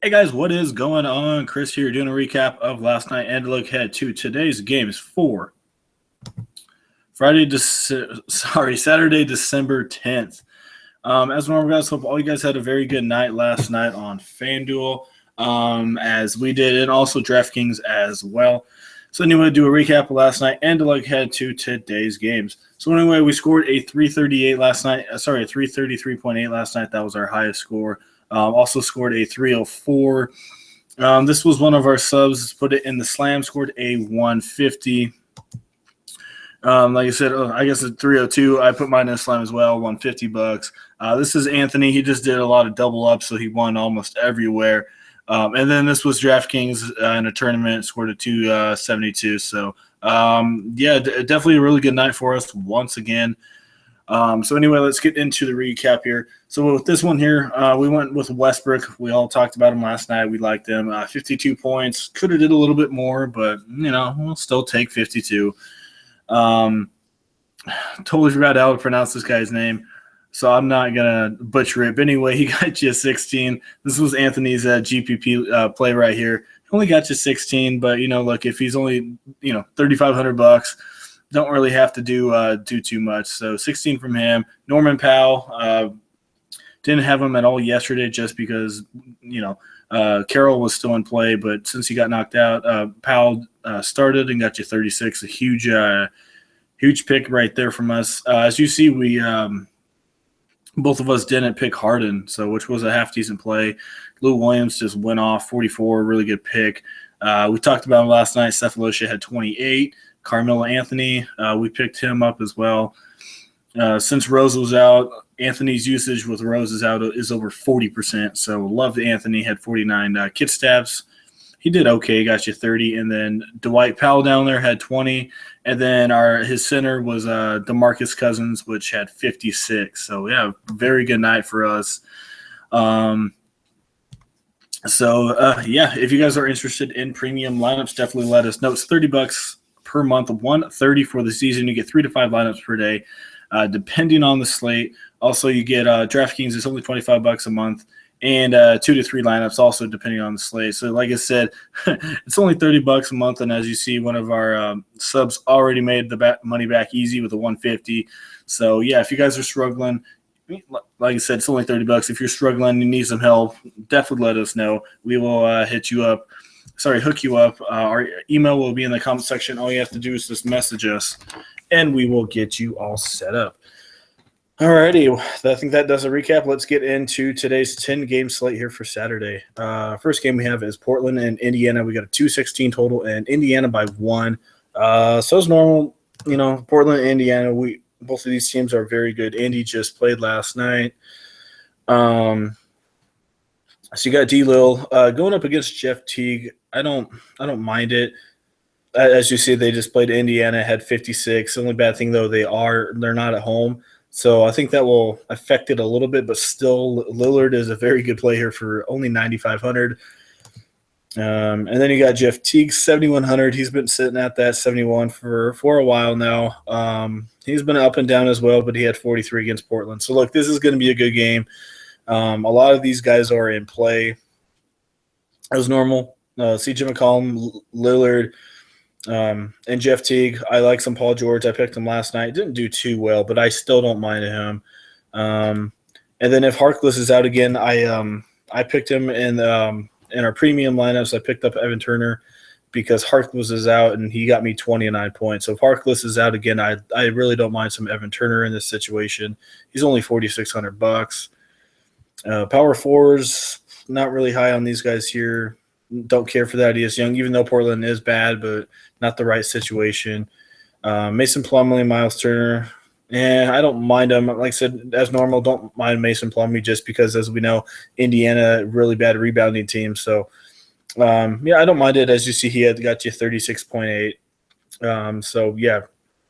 Hey guys, what is going on? Chris here doing a recap of last night and a look ahead to today's games for Saturday, December 10th. As normal, guys, hope all you guys had a very good night last night on Fanduel, as we did, and also DraftKings as well. So anyway, do a recap of last night and a look ahead to today's games. So anyway, we scored a 338 last night. A 333.8 last night. That was our highest score. Also scored a 304. This was one of our subs. Put it in the slam. Scored a 150. Like I said, I guess at 302. I put mine in the slam as well. $150. This is Anthony. He just did a lot of double ups, so he won almost everywhere. And then this was DraftKings in a tournament. Scored a 272. So definitely a really good night for us once again. So anyway, let's get into the recap here. So with this one here, we went with Westbrook. We all talked about him last night. We liked him. 52 points. Could have did a little bit more, but, we'll still take 52. Totally forgot how to pronounce this guy's name, so I'm not going to butcher it. But anyway, he got you 16. This was Anthony's GPP play right here. He only got you 16, but, look, if he's only, $3,500, don't really have to do too much. So 16 from him. Norman Powell, didn't have him at all yesterday just because, Carroll was still in play, but since he got knocked out, Powell started and got you 36. A huge pick right there from us. As you see, we both of us didn't pick Harden, which was a half decent play. Lou Williams just went off 44, really good pick. We talked about him last night. Cephalosha had 28. Carmelo Anthony, we picked him up as well. Since Rose was out, Anthony's usage with Rose is out is over 40%. So loved Anthony, had 49. Kit Stabs, he did okay, got you 30. And then Dwight Powell down there had 20. And then his center was DeMarcus Cousins, which had 56. So, very good night for us. If you guys are interested in premium lineups, definitely let us know. It's $30 per month, $130 for the season. You get 3 to 5 lineups per day, depending on the slate. Also, you get DraftKings. It's only $25 a month, and 2 to 3 lineups, also depending on the slate. So, like I said, it's only $30 a month, and as you see, one of our subs already made the money back easy with a 150. So, if you guys are struggling, like I said, it's only $30. If you're struggling, you need some help, definitely let us know. We will hook you up. Our email will be in the comment section. All you have to do is just message us, and we will get you all set up. Alrighty, I think that does a recap. Let's get into today's 10-game slate here for Saturday. First game we have is Portland and Indiana. We got a 216 total, and Indiana by 1. So as normal, Portland and Indiana, both of these teams are very good. Indy just played last night. So you got D-Lil going up against Jeff Teague. I don't mind it. As you see, they just played Indiana, had 56. The only bad thing, though, they're not at home. So I think that will affect it a little bit, but still, Lillard is a very good play here for only 9,500. And then you got Jeff Teague, 7,100. He's been sitting at that 71 for a while now. He's been up and down as well, but he had 43 against Portland. So, look, this is going to be a good game. A lot of these guys are in play as normal. CJ McCollum, Lillard, and Jeff Teague. I like some Paul George. I picked him last night. Didn't do too well, but I still don't mind him. And then if Harkless is out again, I picked him in our premium lineups. I picked up Evan Turner because Harkless is out, and he got me 29 points. So if Harkless is out again, I really don't mind some Evan Turner in this situation. He's only $4,600. Power fours, not really high on these guys here. Don't care for that. He is young, even though Portland is bad, but not the right situation. Mason Plumlee, Miles Turner. And I don't mind him. Like I said, as normal, don't mind Mason Plumlee just because, as we know, Indiana, really bad rebounding team. So, I don't mind it. As you see, he had got you 36.8.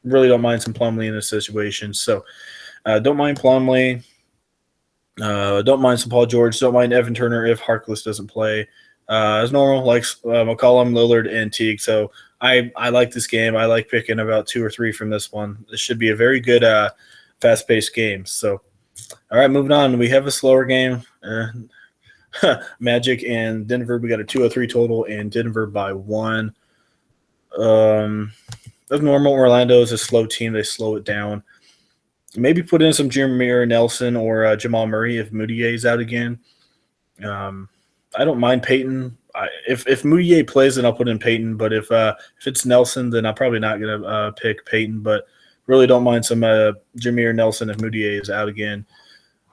Really don't mind some Plumlee in this situation. So, don't mind Plumlee. Don't mind some Paul George. Don't mind Evan Turner if Harkless doesn't play. As normal, like McCollum, Lillard, and Teague. So I like this game. I like picking about 2 or 3 from this one. This should be a very good fast-paced game. So, all right, moving on. We have a slower game. Magic and Denver. We got a 203 total, and Denver by 1. As normal, Orlando is a slow team. They slow it down. Maybe put in some Jameer Nelson or Jamal Murray if Moutier is out again. I don't mind Peyton. If Moutier plays, then I'll put in Peyton. But if it's Nelson, then I'm probably not going to pick Peyton. But really don't mind some Jameer Nelson if Moutier is out again.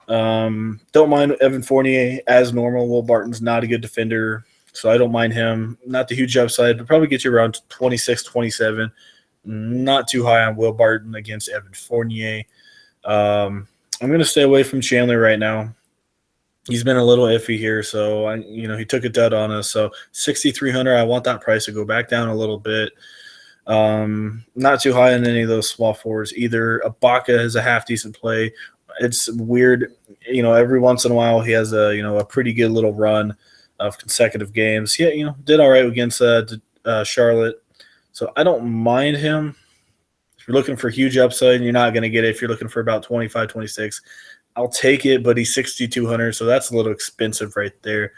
Don't mind Evan Fournier as normal. Will Barton's not a good defender, so I don't mind him. Not the huge upside, but probably get you around 26, 27. Not too high on Will Barton against Evan Fournier. I'm going to stay away from Chandler right now. He's been a little iffy here, so he took a dud on us. So 6,300, I want that price to go back down a little bit. Not too high on any of those small forwards either. Ibaka is a half decent play. It's weird, every once in a while he has a pretty good little run of consecutive games. Yeah, did all right against Charlotte, so I don't mind him. If you're looking for huge upside, and you're not going to get it. If you're looking for about 25, 26, I'll take it, but he's 6,200, so that's a little expensive right there.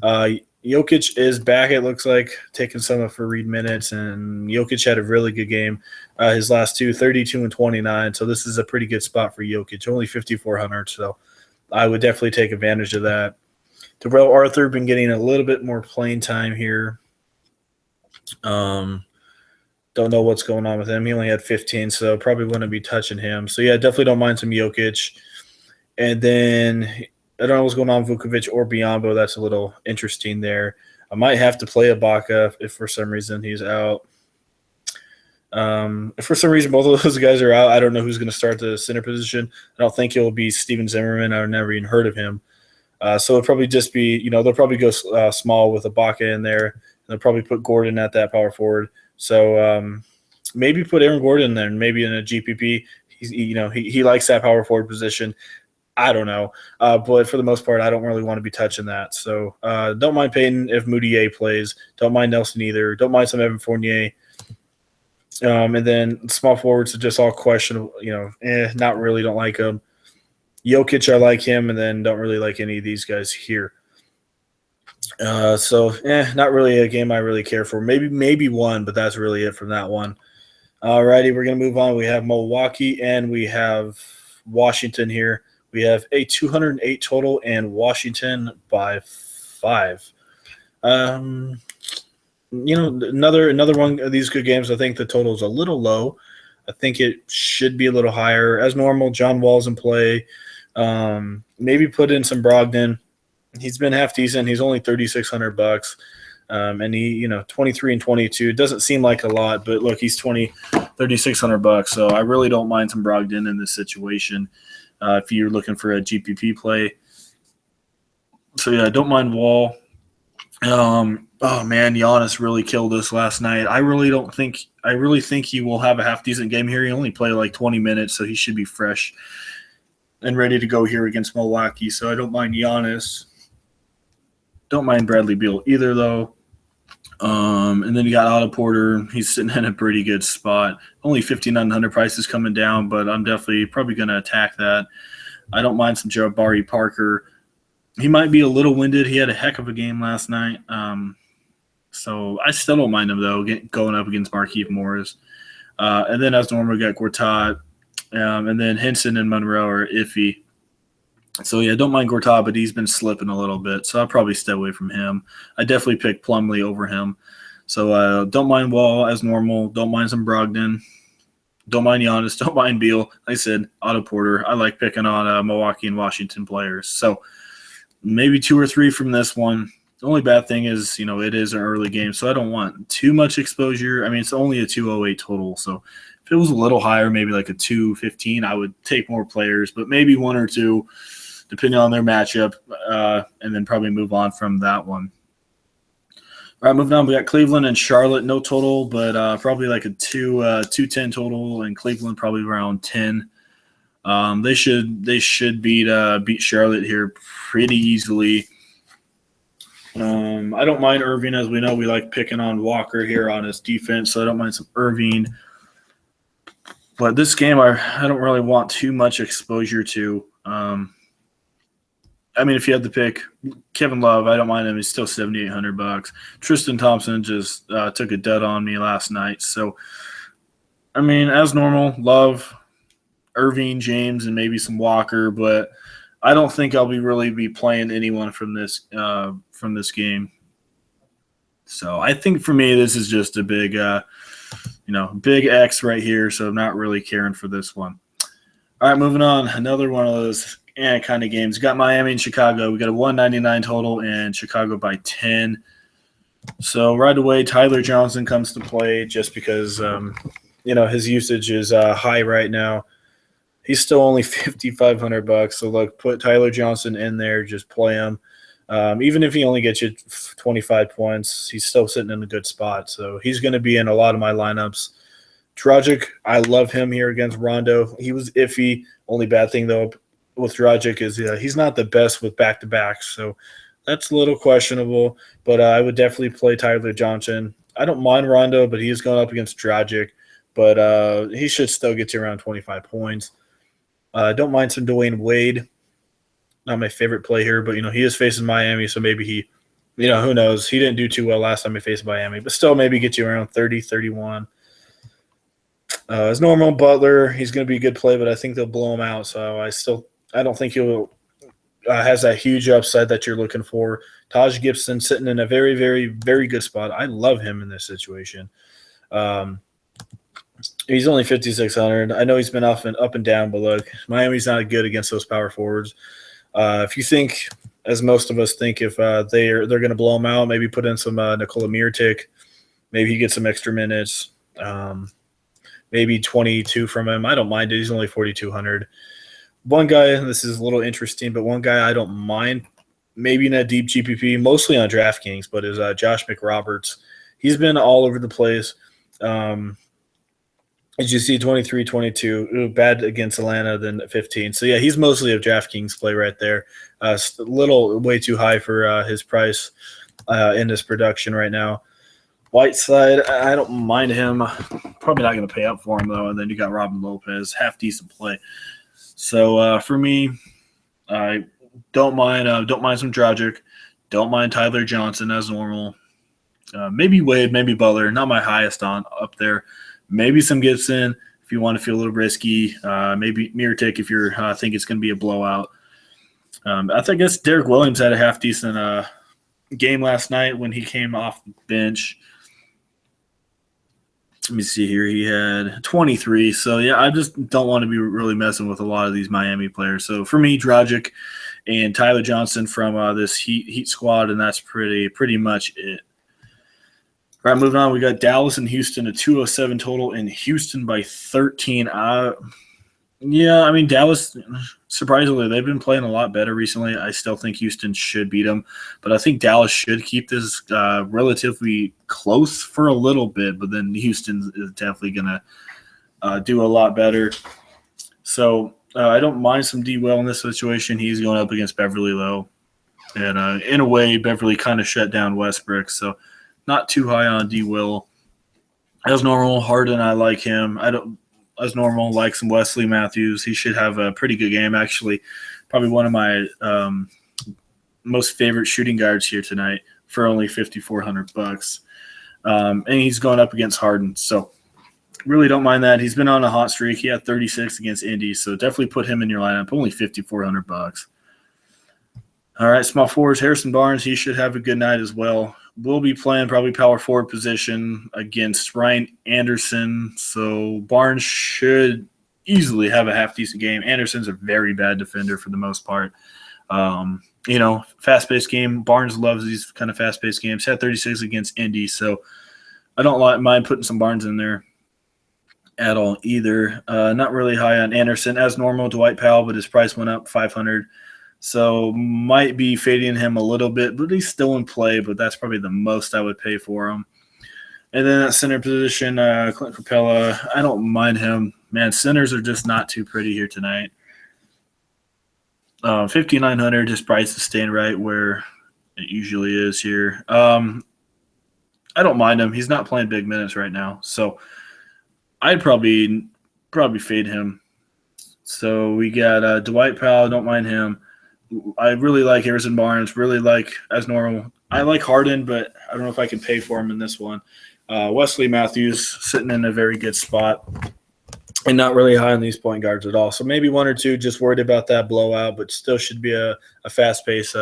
Jokic is back, it looks like, taking some of her read minutes, and Jokic had a really good game. His last two, 32 and 29, so this is a pretty good spot for Jokic, only 5,400, so I would definitely take advantage of that. Terrell Arthur been getting a little bit more playing time here. Don't know what's going on with him. He only had 15, so probably wouldn't be touching him. So, yeah, definitely don't mind some Jokic. And then I don't know what's going on with Vukovic or Biyombo. That's a little interesting there. I might have to play Ibaka if for some reason he's out. If for some reason both of those guys are out, I don't know who's going to start the center position. I don't think it will be Steven Zimmerman. I've never even heard of him. So it'll probably just be, they'll probably go small with Ibaka in there. And they'll probably put Gordon at that power forward. So maybe put Aaron Gordon there, and maybe in a GPP. He likes that power forward position. I don't know. But for the most part, I don't really want to be touching that. So don't mind Payton if Moutier plays. Don't mind Nelson either. Don't mind some Evan Fournier. And then small forwards are just all questionable. Not really. Don't like them. Jokic, I like him, and then don't really like any of these guys here. Not really a game I really care for. Maybe one, but that's really it from that one. Alrighty, we're going to move on. We have Milwaukee and we have Washington here. We have a 208 total and Washington by 5. Another one of these good games. I think the total is a little low. I think it should be a little higher. As normal, John Wall's in play. Maybe put in some Brogdon. He's been half decent. He's only $3,600. And he, 23 and 22. It doesn't seem like a lot, but look, he's $3,600. So I really don't mind some Brogdon in this situation. If you're looking for a GPP play. So yeah, I don't mind Wall. Giannis really killed us last night. I really think he will have a half decent game here. He only played like 20 minutes, so he should be fresh and ready to go here against Milwaukee. So I don't mind Giannis. Don't mind Bradley Beal either, though. And then you got Otto Porter. He's sitting in a pretty good spot. Only 5,900 price is coming down, but I'm probably going to attack that. I don't mind some Jabari Parker. He might be a little winded. He had a heck of a game last night. So I still don't mind him, though, going up against Markieff Morris. And then as normal, we got Gortat. And then Henson and Monroe are iffy. So, yeah, don't mind Gortat, but he's been slipping a little bit, so I'll probably stay away from him. I definitely pick Plumlee over him. So, don't mind Wall as normal. Don't mind some Brogdon. Don't mind Giannis. Don't mind Beal. Like I said, Otto Porter. I like picking on Milwaukee and Washington players. So, maybe 2 or 3 from this one. The only bad thing is, it is an early game, so I don't want too much exposure. I mean, it's only a 208 total, so if it was a little higher, maybe like a 215, I would take more players, but maybe 1 or 2, depending on their matchup, and then probably move on from that one. All right, moving on, we got Cleveland and Charlotte, no total, but probably like a 210 total, and Cleveland probably around 10. They should beat Charlotte here pretty easily. I don't mind Irving, as we know we like picking on Walker here on his defense, so I don't mind some Irving. But this game, I don't really want too much exposure to. I mean, if you had to pick Kevin Love, I don't mind him. He's still $7,800. Tristan Thompson just took a dud on me last night. So, I mean, as normal, Love, Irving, James, and maybe some Walker, but I don't think I'll really be playing anyone from this game. So I think for me, this is just a big X right here. So I'm not really caring for this one. All right, moving on. Another one of those kind of games. We got Miami and Chicago. We got a 199 total and Chicago by 10. So right away, Tyler Johnson comes to play just because his usage is high right now. He's still only $5,500. So look, put Tyler Johnson in there, just play him. Even if he only gets you 25 points, he's still sitting in a good spot. So he's going to be in a lot of my lineups. Dragic, I love him here against Rondo. He was iffy. Only bad thing, though, with Dragic is he's not the best with back-to-backs. So that's a little questionable. But I would definitely play Tyler Johnson. I don't mind Rondo, but he is going up against Dragic. But he should still get you around 25 points. Don't mind some Dwayne Wade. Not my favorite play here, but, he is facing Miami, so maybe he, who knows. He didn't do too well last time he faced Miami, but still maybe get you around 30, 31. As normal, Butler, he's going to be a good play, but I think they'll blow him out, so I don't think he'll has that huge upside that you're looking for. Taj Gibson sitting in a very, very, very good spot. I love him in this situation. He's only 5,600. I know he's been up and down, but look, Miami's not good against those power forwards. If you think, as most of us think, if they're going to blow him out, maybe put in some Nikola Mirotic. Maybe he gets some extra minutes. Maybe 22 from him. I don't mind it. He's only 4,200. One guy, this is a little interesting, but one guy I don't mind, maybe in a deep GPP, mostly on DraftKings, but is Josh McRoberts. He's been all over the place. As you see, 23, 22, bad against Atlanta, then 15. So, yeah, he's mostly a DraftKings play right there. A little way too high for his price in his production right now. Whiteside, I don't mind him. Probably not going to pay up for him, though. And then you got Robin Lopez, half-decent play. So, for me, I don't mind some Dragic. Don't mind Tyler Johnson as normal. Maybe Wade, maybe Butler. Not my highest up there. Maybe some Gibson if you want to feel a little risky. Maybe Mirotic if you think it's going to be a blowout. I guess Derek Williams had a half-decent game last night when he came off the bench. Let me see here. He had 23. So, yeah, I just don't want to be really messing with a lot of these Miami players. So, for me, Dragic and Tyler Johnson from this Heat squad, and that's pretty much it. All right, moving on. We got Dallas and Houston, a 207 total, and Houston by 13. Dallas, surprisingly, they've been playing a lot better recently. I still think Houston should beat them, but I think Dallas should keep this relatively close for a little bit, but then Houston is definitely going to do a lot better. So I don't mind some D-Well in this situation. He's going up against Beverly, though, and in a way, Beverly kind of shut down Westbrook, so not too high on D-Will. As normal, Harden, I like him. As normal, like some Wesley Matthews. He should have a pretty good game, actually. Probably one of my most favorite shooting guards here tonight for only $5,400. And he's going up against Harden. So really don't mind that. He's been on a hot streak. He had 36 against Indy, so definitely put him in your lineup. Only $5,400. All right, small forwards, Harrison Barnes. He should have a good night as well. We'll be playing probably power forward position against Ryan Anderson. So Barnes should easily have a half-decent game. Anderson's a very bad defender for the most part. Fast-paced game. Barnes loves these kind of fast-paced games. Had 36 against Indy, so I don't mind putting some Barnes in there at all either. Not really high on Anderson. As normal, Dwight Powell, but his price went up $500. So might be fading him a little bit, but he's still in play, but that's probably the most I would pay for him. And then at center position, Clint Capella, I don't mind him. Man, centers are just not too pretty here tonight. 5,900, his price is staying right where it usually is here. I don't mind him. He's not playing big minutes right now, so I'd probably fade him. So we got Dwight Powell, don't mind him. I really like Harrison Barnes. Really like as normal. I like Harden, but I don't know if I can pay for him in this one. Wesley Matthews sitting in a very good spot and not really high on these point guards at all. So maybe one or two just worried about that blowout, but still should be a fast-paced,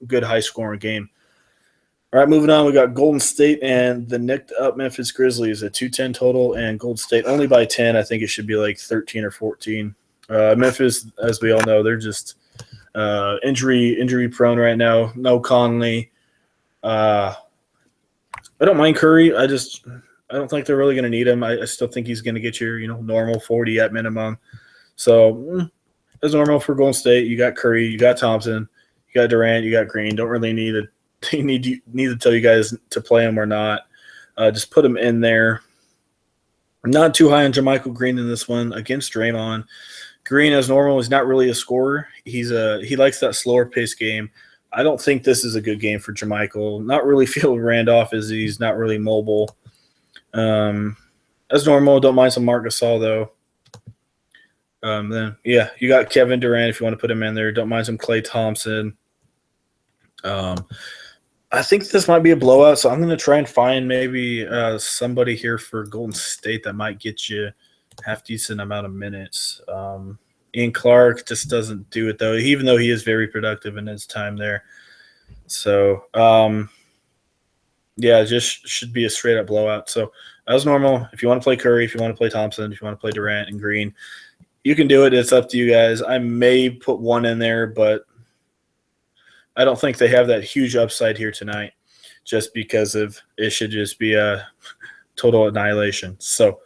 good high-scoring game. All right, moving on, we got Golden State and the nicked-up Memphis Grizzlies, a 210 total, and Golden State only by 10. I think it should be like 13 or 14. Memphis, as we all know, they're just injury-prone right now. No Conley. I don't mind Curry. I don't think they're really going to need him. I still think he's going to get your normal 40 at minimum. So as normal for Golden State. You got Curry, you got Thompson, you got Durant, you got Green. Don't really need to tell you guys to play him or not. Just put him in there. I'm not too high on JaMychal Green in this one against Draymond. Green, as normal, is not really a scorer. He likes that slower pace game. I don't think this is a good game for JaMychal. Not really feel Randolph as he's not really mobile. As normal, don't mind some Marc Gasol though. Then you got Kevin Durant if you want to put him in there. Don't mind some Klay Thompson. I think this might be a blowout, so I'm going to try and find maybe somebody here for Golden State that might get you half decent amount of minutes. Ian Clark just doesn't do it though, even though he is very productive in his time there. So it just should be a straight up blowout. So as normal, if you want to play Curry, if you want to play Thompson, if you want to play Durant and Green, you can do it. It's up to you guys. I may put one in there, but I don't think they have that huge upside here tonight just because of it should just be a total annihilation. So,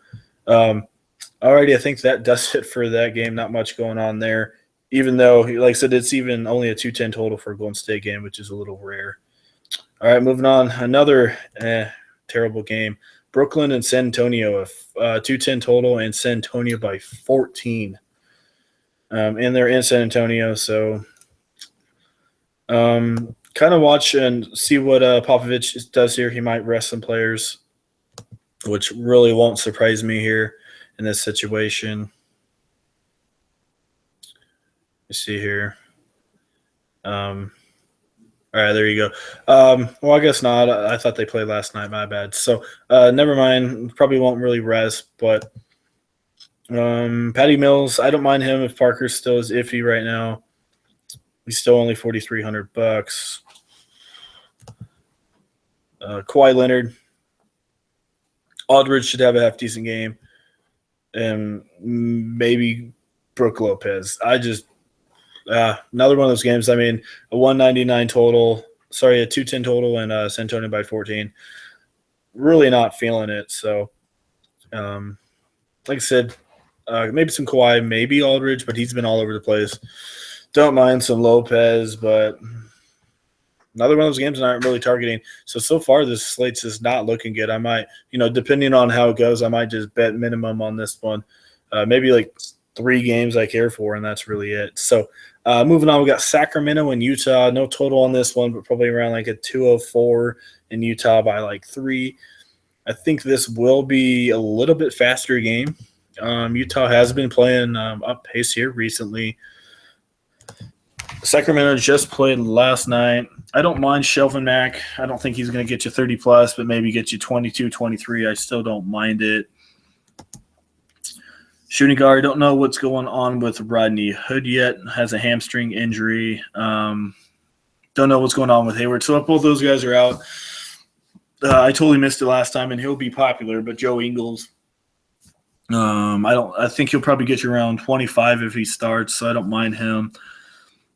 alrighty, I think that does it for that game. Not much going on there, even though, like I said, it's even only a 210 total for a Golden State game, which is a little rare. All right, moving on. Another terrible game. Brooklyn and San Antonio, a 210 total, and San Antonio by 14. And they're in San Antonio, so kind of watch and see what Popovich does here. He might rest some players, which really won't surprise me here in this situation. Let's see here. All right, there you go. Well, I guess not. I thought they played last night. My bad. So never mind. Probably won't really rest, but Patty Mills, I don't mind him if Parker still is iffy right now. He's still only $4,300. Kawhi Leonard, Aldridge should have a half decent game, and maybe Brook Lopez. Another one of those games. I mean, a 199 total. Sorry, a 210 total, and San Antonio by 14. Really not feeling it. So, like I said, maybe some Kawhi, maybe Aldridge, but he's been all over the place. Don't mind some Lopez, but another one of those games I'm not really targeting. So far this slate's just not looking good. I might, depending on how it goes, I might just bet minimum on this one. Maybe like 3 games I care for, and that's really it. So moving on, we got Sacramento and Utah. No total on this one, but probably around like a 204 in Utah by like 3. I think this will be a little bit faster game. Utah has been playing up pace here recently. Sacramento just played last night. I don't mind Shelvin Mack. I don't think he's going to get you 30-plus, but maybe get you 22, 23. I still don't mind it. Shooting guard, don't know what's going on with Rodney Hood yet. Has a hamstring injury. Don't know what's going on with Hayward. So if both those guys are out, I totally missed it last time, and he'll be popular. But Joe Ingles, I think he'll probably get you around 25 if he starts. So I don't mind him.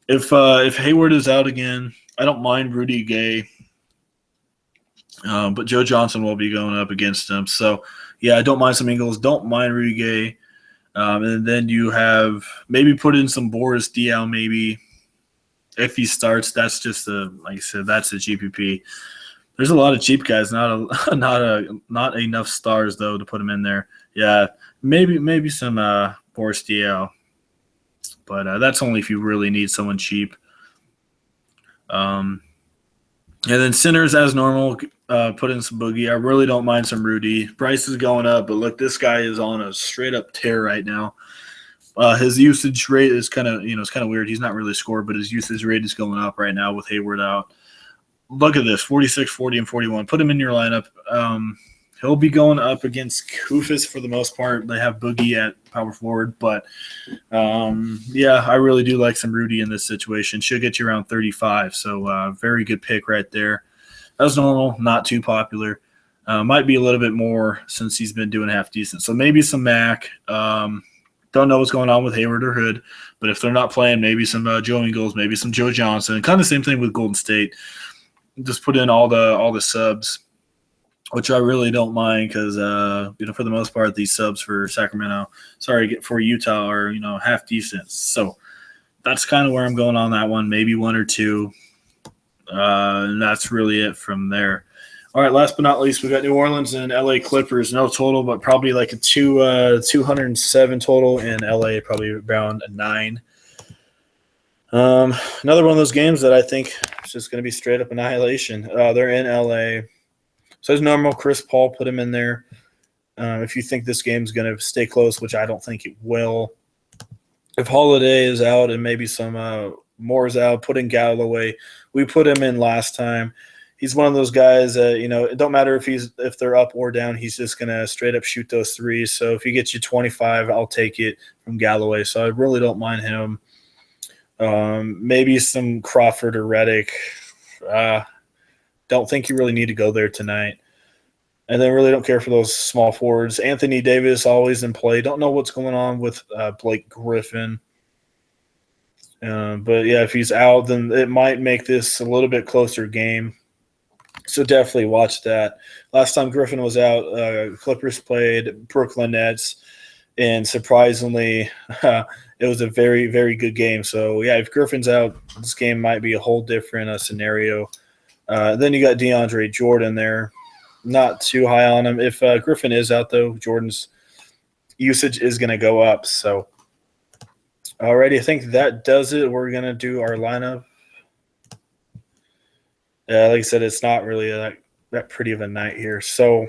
If Hayward is out again, I don't mind Rudy Gay. But Joe Johnson will be going up against him. So, I don't mind some Ingles. Don't mind Rudy Gay. And then you have maybe put in some Boris Diaw maybe. If he starts, that's just like I said, that's a GPP. There's a lot of cheap guys, not enough stars though to put him in there. Yeah, maybe some Boris Diaw, but that's only if you really need someone cheap. And then Sinners as normal. Put in some Boogie. I really don't mind some Rudy. Price is going up, but look, this guy is on a straight up tear right now. His usage rate is kind of it's kind of weird. He's not really scored, but his usage rate is going up right now with Hayward out. Look at this, 46, 40, and 41. Put him in your lineup. He'll be going up against Kufis for the most part. They have Boogie at power forward, but yeah, I really do like some Rudy in this situation. She'll get you around 35, so very good pick right there. As normal, not too popular. Might be a little bit more since he's been doing half decent. So maybe some Mac. Don't know what's going on with Hayward or Hood, but if they're not playing, maybe some Joe Ingles, maybe some Joe Johnson. Kind of the same thing with Golden State. Just put in all the subs, which I really don't mind because for the most part, these subs for Sacramento, for Utah are half decent. So that's kind of where I'm going on that one. Maybe one or two, and that's really it from there. All right, last but not least, we got New Orleans and LA Clippers. No total, but probably like a 207 total in LA, probably around a 9. Another one of those games that I think is just going to be straight up annihilation. They're in LA. So as normal, Chris Paul, put him in there. If you think this game's going to stay close, which I don't think it will. If Holiday is out and maybe some more is out, put in Galloway. We put him in last time. He's one of those guys that, it don't matter if they're up or down. He's just going to straight up shoot those threes. So if he gets you 25, I'll take it from Galloway. So I really don't mind him. Maybe some Crawford or Redick. Don't think you really need to go there tonight. And then really don't care for those small forwards. Anthony Davis always in play. Don't know what's going on with Blake Griffin. But, yeah, if he's out, then it might make this a little bit closer game. So definitely watch that. Last time Griffin was out, Clippers played Brooklyn Nets, and surprisingly, it was a very, very good game. So, yeah, if Griffin's out, this game might be a whole different scenario. Then you got DeAndre Jordan there. Not too high on him. If Griffin is out, though, Jordan's usage is going to go up. So, alrighty, I think that does it. We're going to do our lineup. Yeah, like I said, it's not really that pretty of a night here. So,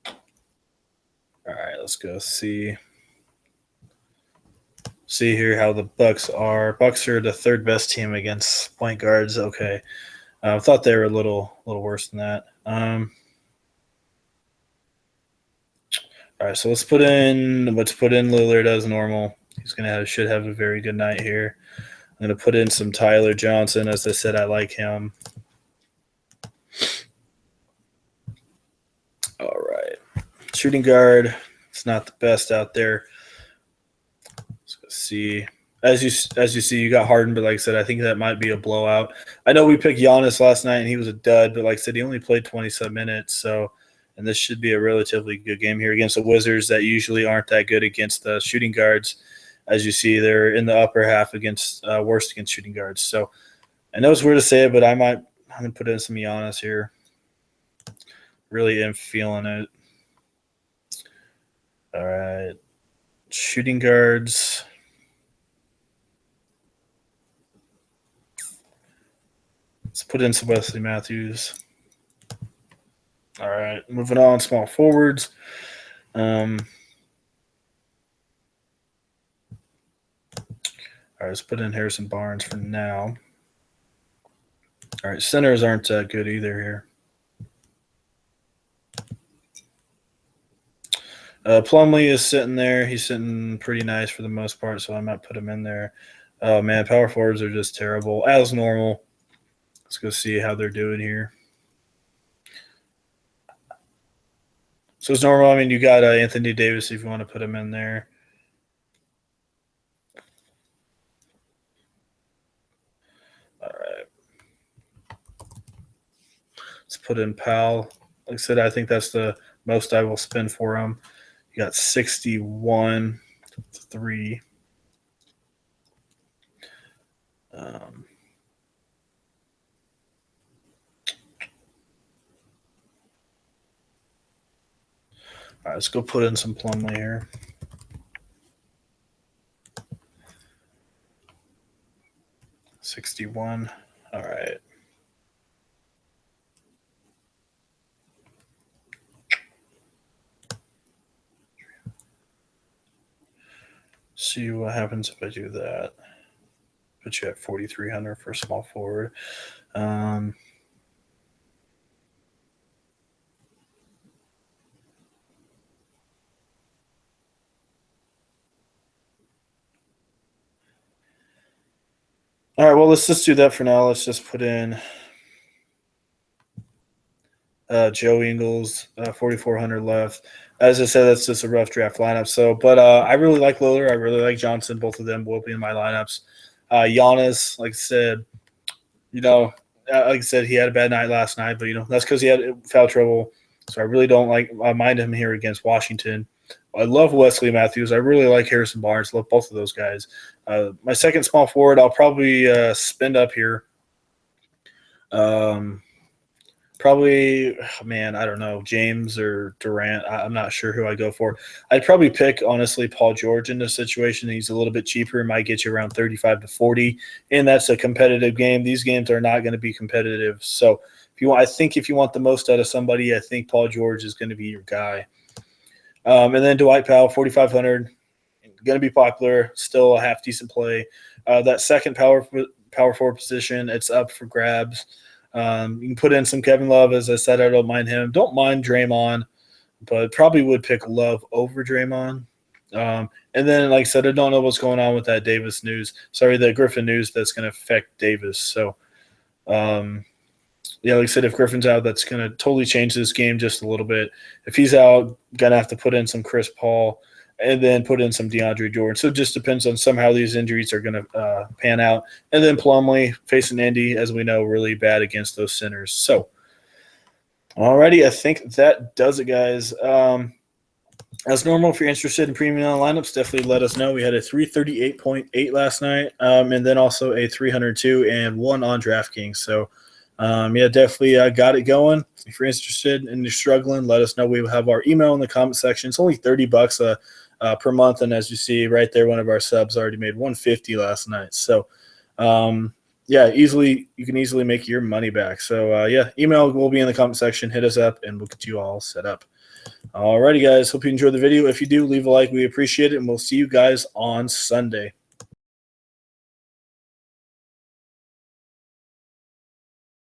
all right, let's go see here how the Bucks are. Bucks are the third best team against point guards. Okay, I thought they were a little worse than that. All right, so let's put in Lillard as normal. He's should have a very good night here. I'm going to put in some Tyler Johnson. As I said, I like him. All right. Shooting guard, it's not the best out there. Let's go see. As you see, you got Harden, but like I said, I think that might be a blowout. I know we picked Giannis last night, and he was a dud, but like I said, he only played 27 minutes. And this should be a relatively good game here against the Wizards that usually aren't that good against the shooting guards. As you see, they're in the upper half against worst against shooting guards. So I know it's weird to say it, but I'm going to put in some Giannis here. Really am feeling it. All right. Shooting guards. Let's put in some Wesley Matthews. All right. Moving on, small forwards. All right, let's put in Harrison Barnes for now. All right, centers aren't good either here. Plumlee is sitting there. He's sitting pretty nice for the most part, so I might put him in there. Oh, man, power forwards are just terrible, as normal. Let's go see how they're doing here. So it's normal. I mean, you got Anthony Davis if you want to put him in there. All right. Let's put in Powell. Like I said, I think that's the most I will spend for him. You got 61, 3. All right, let's go put in some Plumlee here. $61. All right. See what happens if I do that. Put you at 4,300 for a small forward. All right, well, let's just do that for now. Let's just put in Joe Ingles, 4,400 left. As I said, that's just a rough draft lineup. So, but I really like Lillard. I really like Johnson. Both of them will be in my lineups. Giannis, like I said, like I said, he had a bad night last night, but that's because he had foul trouble. So I really don't mind him here against Washington. I love Wesley Matthews. I really like Harrison Barnes. Love both of those guys. My second small forward, I'll probably spend up here. Probably, man, I don't know, James or Durant. I'm not sure who I go for. I'd probably pick, honestly, Paul George in this situation. He's a little bit cheaper. Might get you around 35 to 40, and that's a competitive game. These games are not going to be competitive. So if you want the most out of somebody, I think Paul George is going to be your guy. And then Dwight Powell, 4,500, going to be popular. Still a half decent play. That second power forward position, it's up for grabs. You can put in some Kevin Love. As I said, I don't mind him. Don't mind Draymond, but probably would pick Love over Draymond. And then, like I said, I don't know what's going on with that Davis news. Sorry, the Griffin news that's going to affect Davis. So, like I said, if Griffin's out, that's going to totally change this game just a little bit. If he's out, going to have to put in some Chris Paul and then put in some DeAndre Jordan. So it just depends on somehow these injuries are going to pan out. And then Plumlee facing Indy, as we know, really bad against those centers. So, alrighty, I think that does it, guys. As normal, if you're interested in premium lineups, definitely let us know. We had a 338.8 last night, and then also a 302 and one on DraftKings. So, definitely got it going. If you're interested and you're struggling, let us know. We have our email in the comment section. It's only $30 per month, and as you see right there, one of our subs already made $150 last night. So, you can easily make your money back. So, email will be in the comment section. Hit us up, and we'll get you all set up. Alrighty, guys. Hope you enjoyed the video. If you do, leave a like. We appreciate it, and we'll see you guys on Sunday.